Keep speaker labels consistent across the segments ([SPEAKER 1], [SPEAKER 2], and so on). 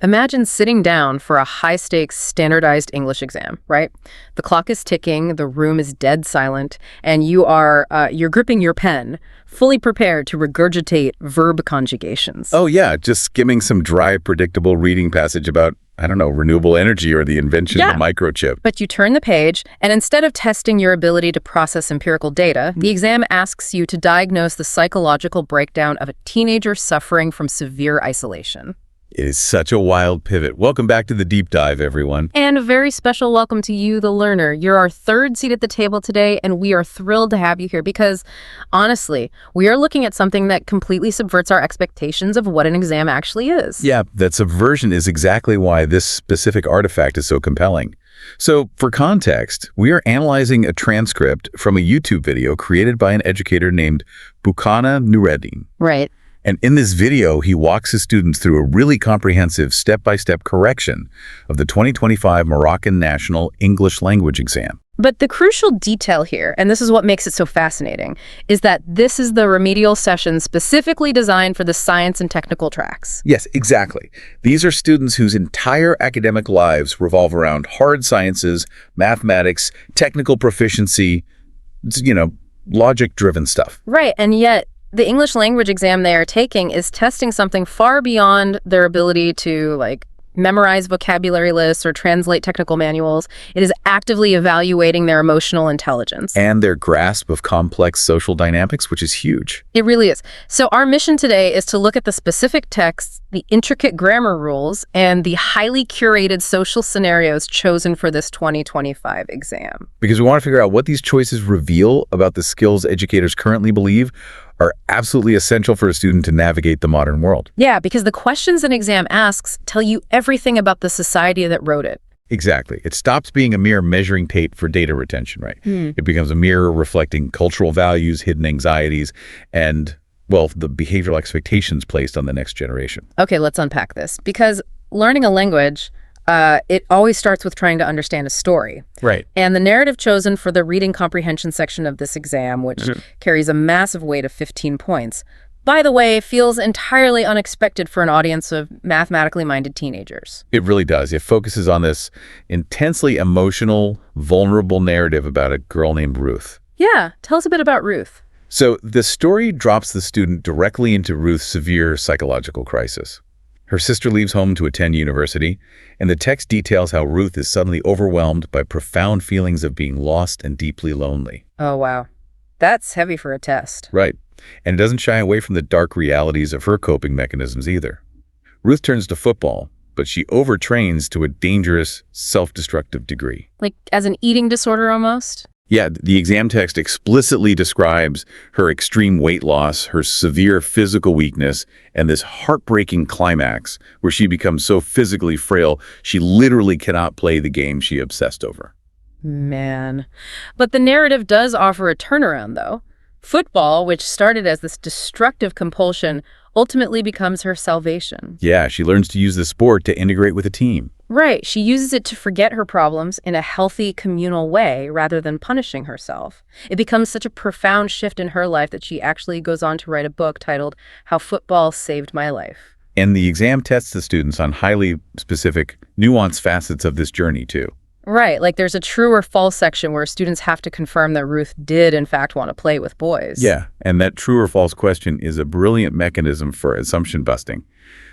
[SPEAKER 1] Imagine sitting down for a high-stakes standardized English exam, right? The clock is ticking, the room is dead silent, and you're gripping your pen, fully prepared to regurgitate verb conjugations.
[SPEAKER 2] Oh yeah, just skimming some dry, predictable reading passage about, I don't know, renewable energy or the invention of the microchip.
[SPEAKER 1] But you turn the page, and instead of testing your ability to process empirical data, the exam asks you to diagnose the psychological breakdown of a teenager suffering from severe isolation.
[SPEAKER 2] It is such a wild pivot. Welcome back to the deep dive, everyone.
[SPEAKER 1] And a very special welcome to you, the learner. You're our third seat at the table today, and we are thrilled to have you here because, honestly, we are looking at something that completely subverts our expectations of what an exam actually is.
[SPEAKER 2] Yeah, that subversion is exactly why this specific artifact is so compelling. So, for context, we are analyzing a transcript from a YouTube video created by an educator named Bukana Nureddin.
[SPEAKER 1] Right.
[SPEAKER 2] And in this video, he walks his students through a really comprehensive step-by-step correction of the 2025 Moroccan National English Language Exam.
[SPEAKER 1] But the crucial detail here, and this is what makes it so fascinating, is that this is the remedial session specifically designed for the science and technical tracks.
[SPEAKER 2] Yes, exactly. These are students whose entire academic lives revolve around hard sciences, mathematics, technical proficiency, logic-driven stuff.
[SPEAKER 1] Right, and yet the English language exam they are taking is testing something far beyond their ability to, memorize vocabulary lists or translate technical manuals. It is actively evaluating their emotional intelligence.
[SPEAKER 2] And their grasp of complex social dynamics, which is huge.
[SPEAKER 1] It really is. So our mission today is to look at the specific texts, the intricate grammar rules, and the highly curated social scenarios chosen for this 2025 exam.
[SPEAKER 2] Because we want to figure out what these choices reveal about the skills educators currently believe are absolutely essential for a student to navigate the modern world.
[SPEAKER 1] Yeah, because the questions an exam asks tell you everything about the society that wrote it.
[SPEAKER 2] Exactly. It stops being a mere measuring tape for data retention, right? It becomes a mirror reflecting cultural values, hidden anxieties, and, the behavioral expectations placed on the next generation.
[SPEAKER 1] Okay, let's unpack this. Because learning a language, it always starts with trying to understand a story.
[SPEAKER 2] Right.
[SPEAKER 1] And the narrative chosen for the reading comprehension section of this exam, which carries a massive weight of 15 points, by the way, feels entirely unexpected for an audience of mathematically minded teenagers.
[SPEAKER 2] It really does. It focuses on this intensely emotional, vulnerable narrative about a girl named Ruth.
[SPEAKER 1] Yeah, tell us a bit about Ruth.
[SPEAKER 2] So the story drops the student directly into Ruth's severe psychological crisis. Her sister leaves home to attend university, and the text details how Ruth is suddenly overwhelmed by profound feelings of being lost and deeply lonely.
[SPEAKER 1] Oh, wow. That's heavy for a test.
[SPEAKER 2] Right. And it doesn't shy away from the dark realities of her coping mechanisms either. Ruth turns to football, but she overtrains to a dangerous, self-destructive degree.
[SPEAKER 1] Like as an eating disorder almost?
[SPEAKER 2] Yeah, the exam text explicitly describes her extreme weight loss, her severe physical weakness, and this heartbreaking climax where she becomes so physically frail, she literally cannot play the game she obsessed over.
[SPEAKER 1] Man. But the narrative does offer a turnaround, though. Football, which started as this destructive compulsion, ultimately becomes her salvation.
[SPEAKER 2] Yeah, she learns to use the sport to integrate with a team.
[SPEAKER 1] Right. She uses it to forget her problems in a healthy, communal way rather than punishing herself. It becomes such a profound shift in her life that she actually goes on to write a book titled How Football Saved My Life.
[SPEAKER 2] And the exam tests the students on highly specific, nuanced facets of this journey, too.
[SPEAKER 1] Right. Like there's a true or false section where students have to confirm that Ruth did, in fact, want to play with boys.
[SPEAKER 2] Yeah, and that true or false question is a brilliant mechanism for assumption busting.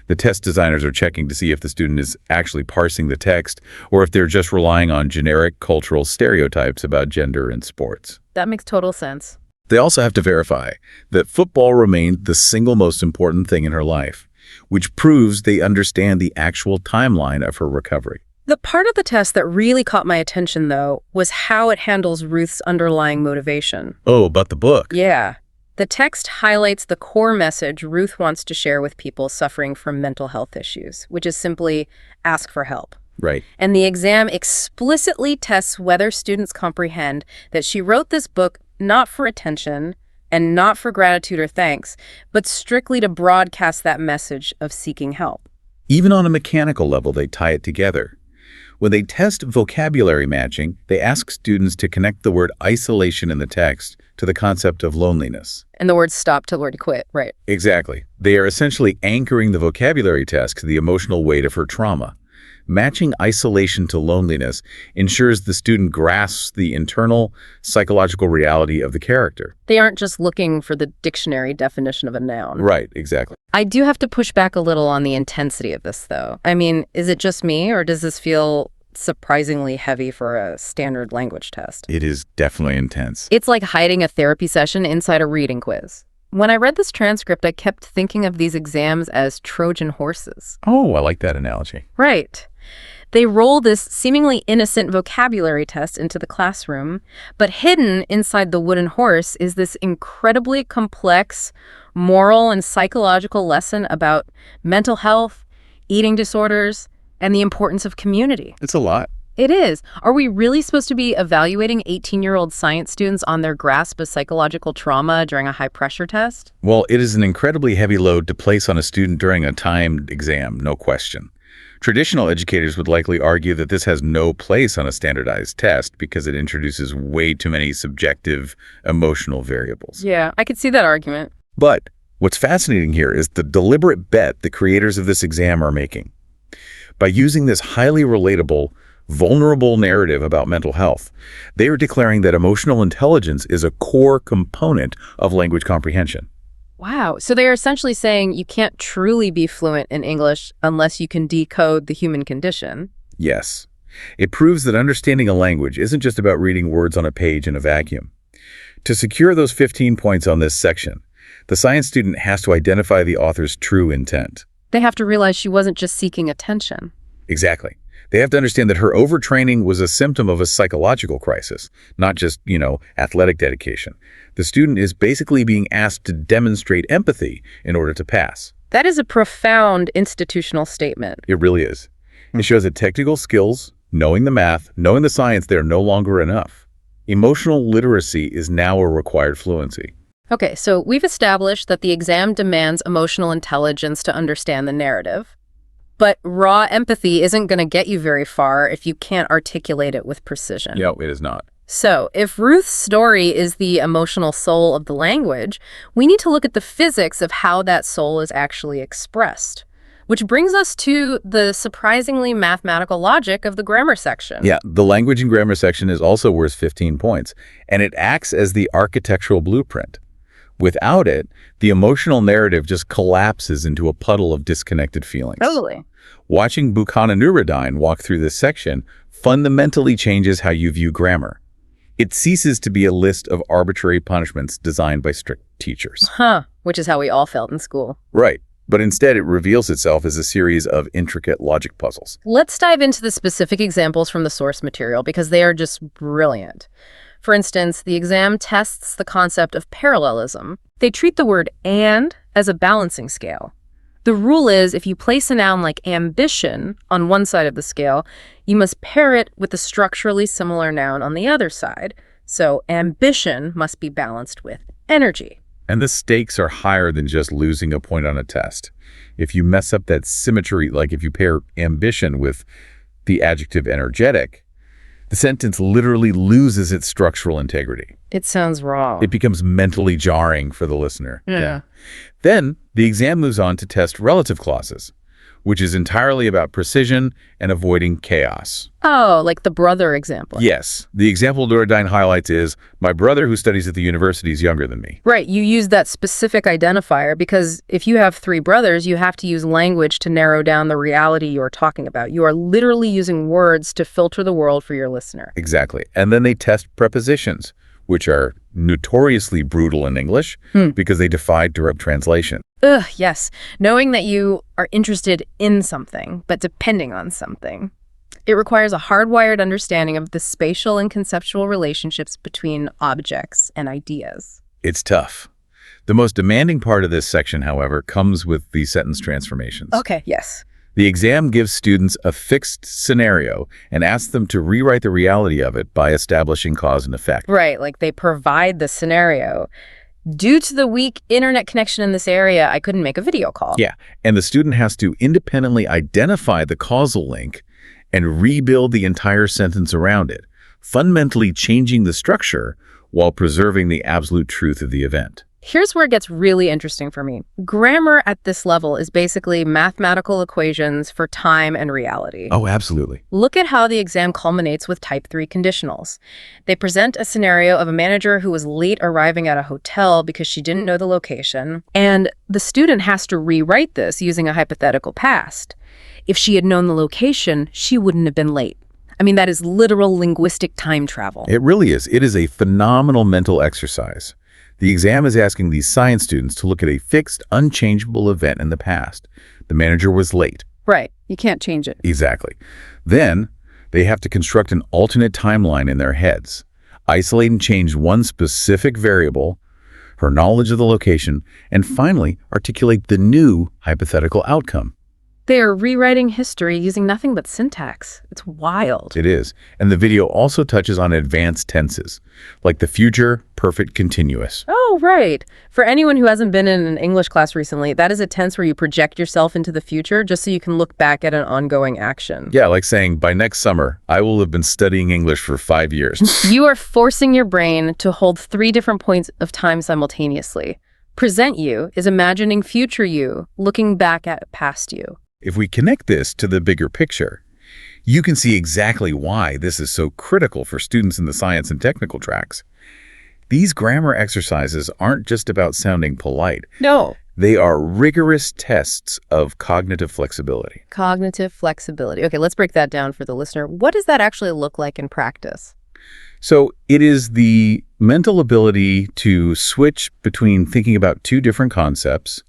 [SPEAKER 2] The test designers are checking to see if the student is actually parsing the text or if they're just relying on generic cultural stereotypes about gender and sports.
[SPEAKER 1] That makes total sense.
[SPEAKER 2] They also have to verify that football remained the single most important thing in her life, which proves they understand the actual timeline of her recovery.
[SPEAKER 1] The part of the test that really caught my attention, though, was how it handles Ruth's underlying motivation.
[SPEAKER 2] Oh, about the book.
[SPEAKER 1] Yeah. The text highlights the core message Ruth wants to share with people suffering from mental health issues, which is simply ask for help.
[SPEAKER 2] Right.
[SPEAKER 1] And the exam explicitly tests whether students comprehend that she wrote this book not for attention and not for gratitude or thanks, but strictly to broadcast that message of seeking help.
[SPEAKER 2] Even on a mechanical level, they tie it together. When they test vocabulary matching, they ask students to connect the word isolation in the text to the concept of loneliness.
[SPEAKER 1] And the word stop till word quit, right?
[SPEAKER 2] Exactly. They are essentially anchoring the vocabulary test to the emotional weight of her trauma. Matching isolation to loneliness ensures the student grasps the internal psychological reality of the character.
[SPEAKER 1] They aren't just looking for the dictionary definition of a noun.
[SPEAKER 2] Right, exactly.
[SPEAKER 1] I do have to push back a little on the intensity of this, though. I mean, is it just me, or does this feel surprisingly heavy for a standard language test?
[SPEAKER 2] It is definitely intense.
[SPEAKER 1] It's like hiding a therapy session inside a reading quiz. When I read this transcript, I kept thinking of these exams as Trojan horses.
[SPEAKER 2] Oh, I like that analogy.
[SPEAKER 1] Right. They roll this seemingly innocent vocabulary test into the classroom, but hidden inside the wooden horse is this incredibly complex moral and psychological lesson about mental health, eating disorders, and the importance of community.
[SPEAKER 2] It's a lot.
[SPEAKER 1] It is. Are we really supposed to be evaluating 18-year-old science students on their grasp of psychological trauma during a high-pressure test?
[SPEAKER 2] Well, it is an incredibly heavy load to place on a student during a timed exam, no question. Traditional educators would likely argue that this has no place on a standardized test because it introduces way too many subjective, emotional variables.
[SPEAKER 1] Yeah, I could see that argument.
[SPEAKER 2] But what's fascinating here is the deliberate bet the creators of this exam are making. By using this highly relatable, vulnerable narrative about mental health, they are declaring that emotional intelligence is a core component of language comprehension.
[SPEAKER 1] Wow. So they are essentially saying you can't truly be fluent in English unless you can decode the human condition.
[SPEAKER 2] Yes. It proves that understanding a language isn't just about reading words on a page in a vacuum. To secure those 15 points on this section, the science student has to identify the author's true intent.
[SPEAKER 1] They have to realize she wasn't just seeking attention.
[SPEAKER 2] Exactly. They have to understand that her overtraining was a symptom of a psychological crisis, not just, athletic dedication. The student is basically being asked to demonstrate empathy in order to pass.
[SPEAKER 1] That is a profound institutional statement.
[SPEAKER 2] It really is. It shows that technical skills, knowing the math, knowing the science, they're no longer enough. Emotional literacy is now a required fluency.
[SPEAKER 1] Okay, so we've established that the exam demands emotional intelligence to understand the narrative. But raw empathy isn't going to get you very far if you can't articulate it with precision.
[SPEAKER 2] Yeah, it is not.
[SPEAKER 1] So, if Ruth's story is the emotional soul of the language, we need to look at the physics of how that soul is actually expressed. Which brings us to the surprisingly mathematical logic of the grammar section.
[SPEAKER 2] Yeah, the language and grammar section is also worth 15 points, and it acts as the architectural blueprint. Without it, the emotional narrative just collapses into a puddle of disconnected feelings.
[SPEAKER 1] Totally.
[SPEAKER 2] Watching Buchanan Nuruddin walk through this section fundamentally changes how you view grammar. It ceases to be a list of arbitrary punishments designed by strict teachers.
[SPEAKER 1] Which is how we all felt in school.
[SPEAKER 2] Right. But instead, it reveals itself as a series of intricate logic puzzles.
[SPEAKER 1] Let's dive into the specific examples from the source material because they are just brilliant. For instance, the exam tests the concept of parallelism. They treat the word and as a balancing scale. The rule is if you place a noun like ambition on one side of the scale, you must pair it with a structurally similar noun on the other side. So ambition must be balanced with energy.
[SPEAKER 2] And the stakes are higher than just losing a point on a test. If you mess up that symmetry, like if you pair ambition with the adjective energetic, the sentence literally loses its structural integrity.
[SPEAKER 1] It sounds wrong.
[SPEAKER 2] It becomes mentally jarring for the listener.
[SPEAKER 1] Yeah.
[SPEAKER 2] Then the exam moves on to test relative clauses, which is entirely about precision and avoiding chaos.
[SPEAKER 1] Oh, like the brother example.
[SPEAKER 2] Yes. The example Nuruddin highlights is, my brother who studies at the university is younger than me.
[SPEAKER 1] Right. You use that specific identifier because if you have three brothers, you have to use language to narrow down the reality you're talking about. You are literally using words to filter the world for your listener.
[SPEAKER 2] Exactly. And then they test prepositions, which are notoriously brutal in English because they defy direct translation.
[SPEAKER 1] Yes. Knowing that you are interested in something, but depending on something. It requires a hardwired understanding of the spatial and conceptual relationships between objects and ideas.
[SPEAKER 2] It's tough. The most demanding part of this section, however, comes with the sentence transformations.
[SPEAKER 1] Okay, yes.
[SPEAKER 2] The exam gives students a fixed scenario and asks them to rewrite the reality of it by establishing cause and effect.
[SPEAKER 1] Right, like they provide the scenario. Due to the weak internet connection in this area, I couldn't make a video call.
[SPEAKER 2] Yeah, and the student has to independently identify the causal link and rebuild the entire sentence around it, fundamentally changing the structure while preserving the absolute truth of the event.
[SPEAKER 1] Here's where it gets really interesting for me. Grammar at this level is basically mathematical equations for time and reality.
[SPEAKER 2] Oh, absolutely.
[SPEAKER 1] Look at how the exam culminates with type 3 conditionals. They present a scenario of a manager who was late arriving at a hotel because she didn't know the location, and the student has to rewrite this using a hypothetical past. If she had known the location, she wouldn't have been late. I mean, that is literal linguistic time travel.
[SPEAKER 2] It really is. It is a phenomenal mental exercise. The exam is asking these science students to look at a fixed, unchangeable event in the past. The manager was late.
[SPEAKER 1] Right. You can't change it.
[SPEAKER 2] Exactly. Then they have to construct an alternate timeline in their heads, isolate and change one specific variable, her knowledge of the location, and finally articulate the new hypothetical outcome.
[SPEAKER 1] They are rewriting history using nothing but syntax. It's wild.
[SPEAKER 2] It is. And the video also touches on advanced tenses, like the future perfect continuous.
[SPEAKER 1] Oh, right. For anyone who hasn't been in an English class recently, that is a tense where you project yourself into the future just so you can look back at an ongoing action.
[SPEAKER 2] Yeah, like saying, by next summer, I will have been studying English for 5 years.
[SPEAKER 1] You are forcing your brain to hold 3 different points of time simultaneously. Present you is imagining future you, looking back at past you.
[SPEAKER 2] If we connect this to the bigger picture, you can see exactly why this is so critical for students in the science and technical tracks. These grammar exercises aren't just about sounding polite.
[SPEAKER 1] No.
[SPEAKER 2] They are rigorous tests of cognitive flexibility.
[SPEAKER 1] Cognitive flexibility. Okay, let's break that down for the listener. What does that actually look like in practice?
[SPEAKER 2] So it is the mental ability to switch between thinking about 2 different concepts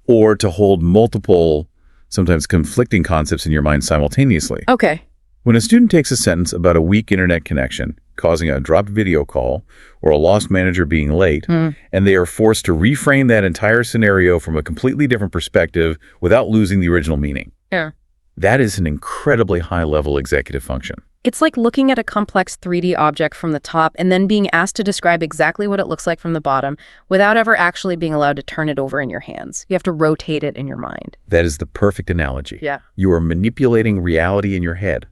[SPEAKER 2] or to hold multiple, sometimes conflicting concepts in your mind simultaneously.
[SPEAKER 1] Okay.
[SPEAKER 2] When a student takes a sentence about a weak internet connection, causing a dropped video call, or a lost manager being late, and they are forced to reframe that entire scenario from a completely different perspective without losing the original meaning.
[SPEAKER 1] Yeah.
[SPEAKER 2] That is an incredibly high-level executive function.
[SPEAKER 1] It's like looking at a complex 3D object from the top and then being asked to describe exactly what it looks like from the bottom without ever actually being allowed to turn it over in your hands. You have to rotate it in your mind.
[SPEAKER 2] That is the perfect analogy.
[SPEAKER 1] Yeah.
[SPEAKER 2] You are manipulating reality in your head.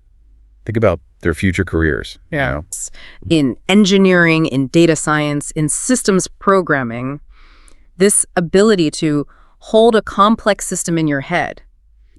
[SPEAKER 2] Think about their future careers.
[SPEAKER 1] Yeah.
[SPEAKER 2] You know?
[SPEAKER 1] In engineering, in data science, in systems programming, this ability to hold a complex system in your head,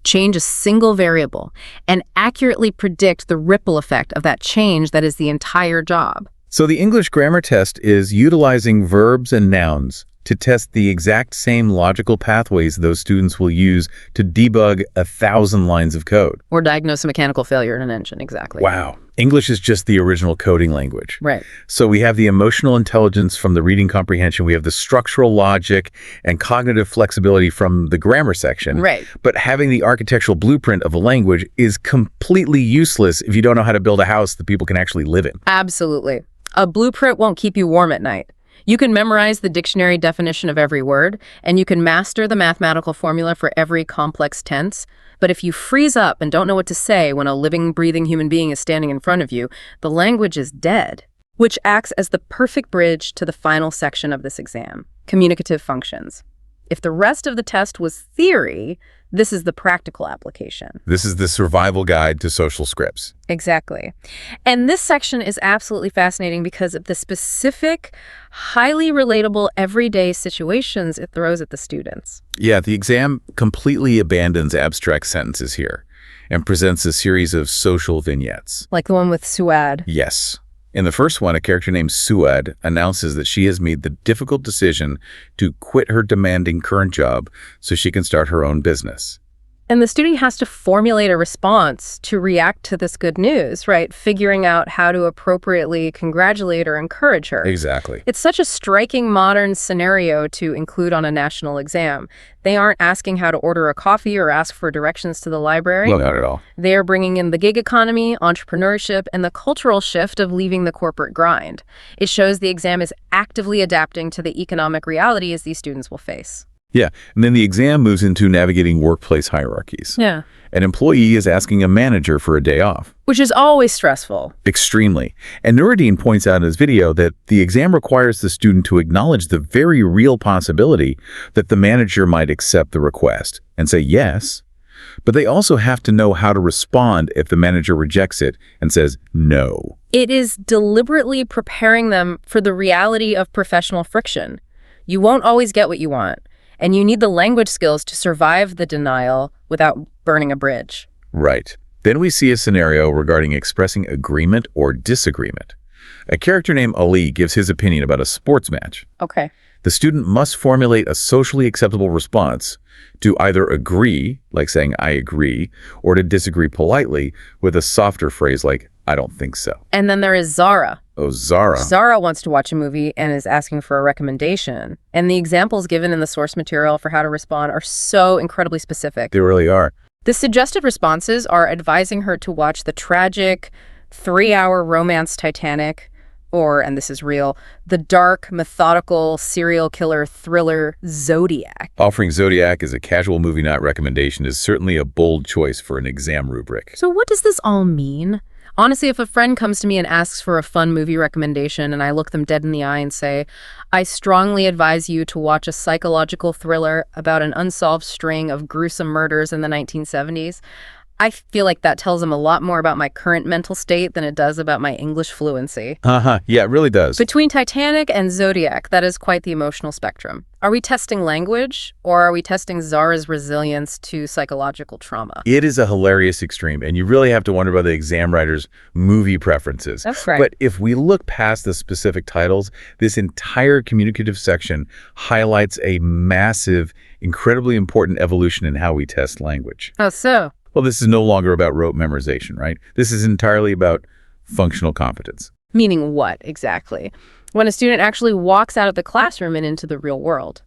[SPEAKER 1] change a single variable, and accurately predict the ripple effect of that change that is the entire job.
[SPEAKER 2] So the English grammar test is utilizing verbs and nouns to test the exact same logical pathways those students will use to debug 1,000 lines of code.
[SPEAKER 1] Or diagnose a mechanical failure in an engine, exactly.
[SPEAKER 2] Wow. English is just the original coding language.
[SPEAKER 1] Right.
[SPEAKER 2] So we have the emotional intelligence from the reading comprehension. We have the structural logic and cognitive flexibility from the grammar section.
[SPEAKER 1] Right.
[SPEAKER 2] But having the architectural blueprint of a language is completely useless if you don't know how to build a house that people can actually live in.
[SPEAKER 1] Absolutely. A blueprint won't keep you warm at night. You can memorize the dictionary definition of every word, and you can master the mathematical formula for every complex tense. But if you freeze up and don't know what to say when a living, breathing human being is standing in front of you, the language is dead, which acts as the perfect bridge to the final section of this exam, communicative functions. If the rest of the test was theory, this is the practical application.
[SPEAKER 2] This is the survival guide to social scripts.
[SPEAKER 1] Exactly. And this section is absolutely fascinating because of the specific, highly relatable everyday situations it throws at the students.
[SPEAKER 2] Yeah, the exam completely abandons abstract sentences here and presents a series of social vignettes.
[SPEAKER 1] Like the one with Suad.
[SPEAKER 2] Yes. In the first one, a character named Suad announces that she has made the difficult decision to quit her demanding current job so she can start her own business.
[SPEAKER 1] And the student has to formulate a response to react to this good news, right? Figuring out how to appropriately congratulate or encourage her.
[SPEAKER 2] Exactly.
[SPEAKER 1] It's such a striking modern scenario to include on a national exam. They aren't asking how to order a coffee or ask for directions to the library.
[SPEAKER 2] Well, not at all.
[SPEAKER 1] They are bringing in the gig economy, entrepreneurship, and the cultural shift of leaving the corporate grind. It shows the exam is actively adapting to the economic realities these students will face.
[SPEAKER 2] Yeah, and then the exam moves into navigating workplace hierarchies.
[SPEAKER 1] Yeah.
[SPEAKER 2] An employee is asking a manager for a day off.
[SPEAKER 1] Which is always stressful.
[SPEAKER 2] Extremely. And Nuruddin points out in his video that the exam requires the student to acknowledge the very real possibility that the manager might accept the request and say yes, but they also have to know how to respond if the manager rejects it and says no.
[SPEAKER 1] It is deliberately preparing them for the reality of professional friction. You won't always get what you want, and you need the language skills to survive the denial without burning a bridge.
[SPEAKER 2] Right. Then we see a scenario regarding expressing agreement or disagreement. A character named Ali gives his opinion about a sports match.
[SPEAKER 1] Okay.
[SPEAKER 2] The student must formulate a socially acceptable response to either agree, like saying, I agree, or to disagree politely with a softer phrase like, I don't think so.
[SPEAKER 1] And then there is Zara.
[SPEAKER 2] Oh, Zara.
[SPEAKER 1] Zara wants to watch a movie and is asking for a recommendation. And the examples given in the source material for how to respond are so incredibly specific.
[SPEAKER 2] They really are.
[SPEAKER 1] The suggested responses are advising her to watch the tragic 3-hour romance Titanic, or, and this is real, the dark, methodical, serial killer thriller Zodiac.
[SPEAKER 2] Offering Zodiac as a casual movie night recommendation is certainly a bold choice for an exam rubric.
[SPEAKER 1] So what does this all mean? Honestly, if a friend comes to me and asks for a fun movie recommendation and I look them dead in the eye and say, I strongly advise you to watch a psychological thriller about an unsolved string of gruesome murders in the 1970s, I feel like that tells them a lot more about my current mental state than it does about my English fluency.
[SPEAKER 2] Yeah, it really does.
[SPEAKER 1] Between Titanic and Zodiac, that is quite the emotional spectrum. Are we testing language, or are we testing Zara's resilience to psychological trauma?
[SPEAKER 2] It is a hilarious extreme, and you really have to wonder about the exam writer's movie preferences.
[SPEAKER 1] That's right.
[SPEAKER 2] But if we look past the specific titles, this entire communicative section highlights a massive, incredibly important evolution in how we test language.
[SPEAKER 1] Oh, so?
[SPEAKER 2] Well, this is no longer about rote memorization, right? This is entirely about functional competence.
[SPEAKER 1] Meaning what, exactly? When a student actually walks out of the classroom and into the real world.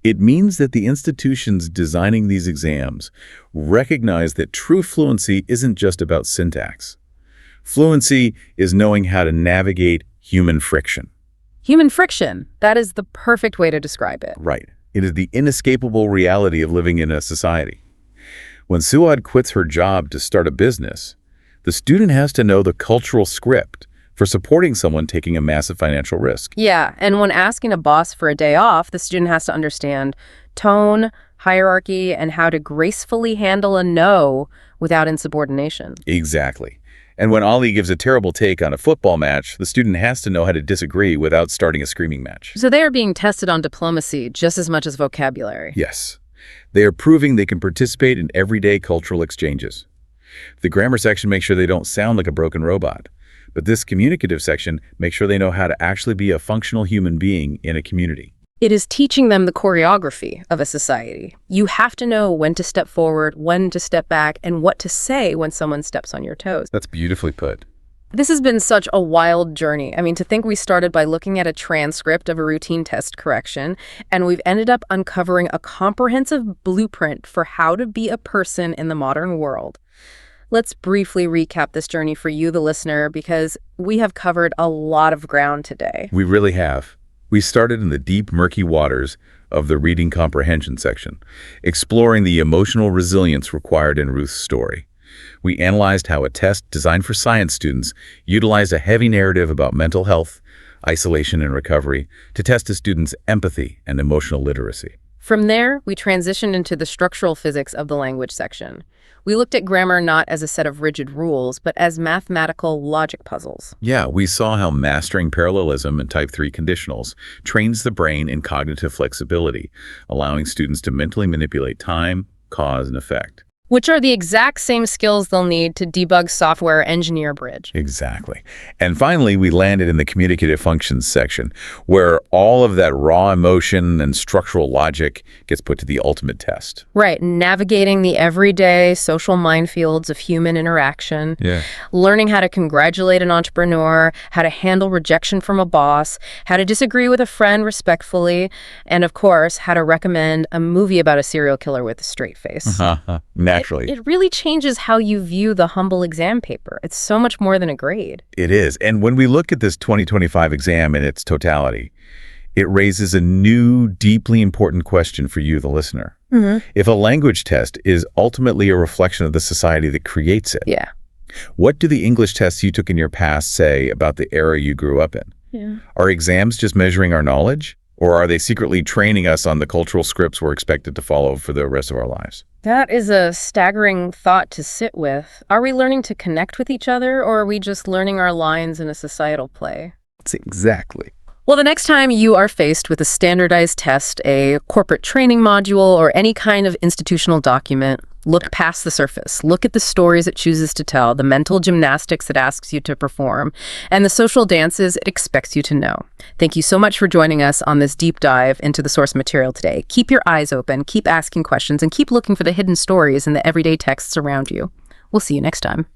[SPEAKER 2] It means that the institutions designing these exams recognize that true fluency isn't just about syntax. Fluency is knowing how to navigate human friction.
[SPEAKER 1] Human friction, that is the perfect way to describe it.
[SPEAKER 2] Right. It is the inescapable reality of living in a society. When Suad quits her job to start a business, the student has to know the cultural script for supporting someone taking a massive financial risk.
[SPEAKER 1] Yeah, and when asking a boss for a day off, the student has to understand tone, hierarchy, and how to gracefully handle a no without insubordination.
[SPEAKER 2] Exactly. And when Ali gives a terrible take on a football match, the student has to know how to disagree without starting a screaming match.
[SPEAKER 1] So they are being tested on diplomacy just as much as vocabulary.
[SPEAKER 2] Yes. They are proving they can participate in everyday cultural exchanges. The grammar section makes sure they don't sound like a broken robot. But this communicative section makes sure they know how to actually be a functional human being in a community.
[SPEAKER 1] It is teaching them the choreography of a society. You have to know when to step forward, when to step back, and what to say when someone steps on your toes.
[SPEAKER 2] That's beautifully put.
[SPEAKER 1] This has been such a wild journey. I mean, to think we started by looking at a transcript of a routine test correction, and we've ended up uncovering a comprehensive blueprint for how to be a person in the modern world. Let's briefly recap this journey for you, the listener, because we have covered a lot of ground today.
[SPEAKER 2] We really have. We started in the deep, murky waters of the reading comprehension section, exploring the emotional resilience required in Ruth's story. We analyzed how a test designed for science students utilized a heavy narrative about mental health, isolation, and recovery to test a student's empathy and emotional literacy.
[SPEAKER 1] From there, we transitioned into the structural physics of the language section. We looked at grammar not as a set of rigid rules, but as mathematical logic puzzles.
[SPEAKER 2] Yeah, we saw how mastering parallelism and type 3 conditionals trains the brain in cognitive flexibility, allowing students to mentally manipulate time, cause, and effect.
[SPEAKER 1] Which are the exact same skills they'll need to debug software engineer bridge.
[SPEAKER 2] Exactly. And finally, we landed in the communicative functions section, where all of that raw emotion and structural logic gets put to the ultimate test.
[SPEAKER 1] Right, navigating the everyday social minefields of human interaction, learning how to congratulate an entrepreneur, how to handle rejection from a boss, how to disagree with a friend respectfully, and of course, how to recommend a movie about a serial killer with a straight face.
[SPEAKER 2] Naturally.
[SPEAKER 1] It really changes how you view the humble exam paper. It's so much more than a grade.
[SPEAKER 2] It is. And when we look at this 2025 exam in its totality, it raises a new, deeply important question for you, the listener. If a language test is ultimately a reflection of the society that creates it, what do the English tests you took in your past say about the era you grew up in? Are exams just measuring our knowledge? Or are they secretly training us on the cultural scripts we're expected to follow for the rest of our lives?
[SPEAKER 1] That is a staggering thought to sit with. Are we learning to connect with each other, or are we just learning our lines in a societal play?
[SPEAKER 2] Exactly.
[SPEAKER 1] Well, the next time you are faced with a standardized test, a corporate training module, or any kind of institutional document, look past the surface. Look at the stories it chooses to tell, the mental gymnastics it asks you to perform, and the social dances it expects you to know. Thank you so much for joining us on this deep dive into the source material today. Keep your eyes open, keep asking questions, and keep looking for the hidden stories in the everyday texts around you. We'll see you next time.